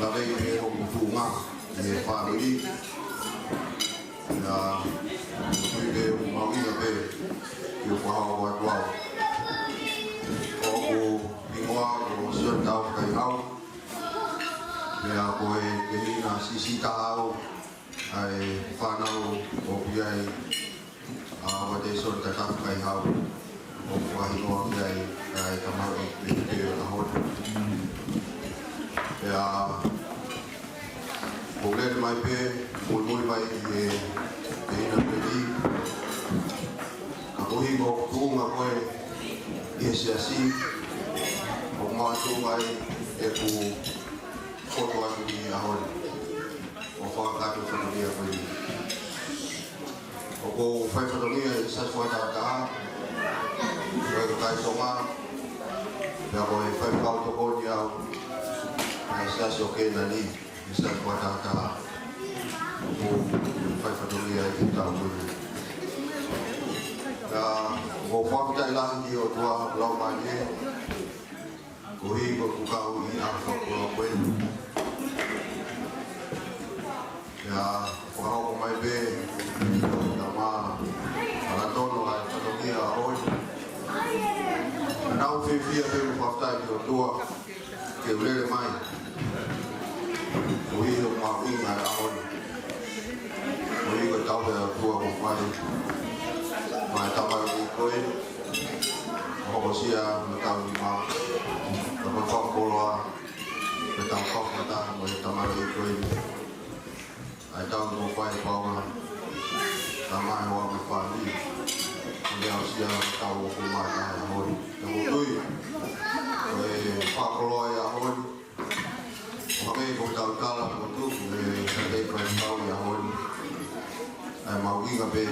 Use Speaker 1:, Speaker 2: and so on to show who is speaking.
Speaker 1: la lei e o kutunga e family na kui be o mawina be i o wahao wa tuau o ingoa o Simione Taufa Kaihau mea koe ke hina sisi tahau ai whanau o piai a wate son ta Taufa Kaihau o wahinoa piai ai tamau i te o hono mea o lere mai pe mui mai e hina pedi a kohi mo kuunga koe i se asi o mātua e ku koto atu ki a hori o whakakato whakaria koe o ko whai whakaria i sasua tātaa koe ko kai tonga pia koe whai whakauto koni au a sasi o kena ni i sasua tātaa o ko whai whakaria i tau koe o whakatai lahi ki o tua lau mai e ko hi ko kukau i a whakura koe ia whakahoko mai be ta mā aratono ai whakakia a hoi nau whiwhia pe o whakatai ki o tua ke ulere mai ko hi o mawinga a hoi ko hi ko tau pe a tua ko whai mai tamai i koe hoko sia me tau i maa ka koe whakakoloa me tau whakata mo i tamai i koe ai tau mo whai paunga tamai hoa me whani me au sia me tau o kumai a hoi te hutui koe whakakoloa i a hoi Mame ko tau kala mo tu me sa tei koe tau i a hoi ai mawinga pe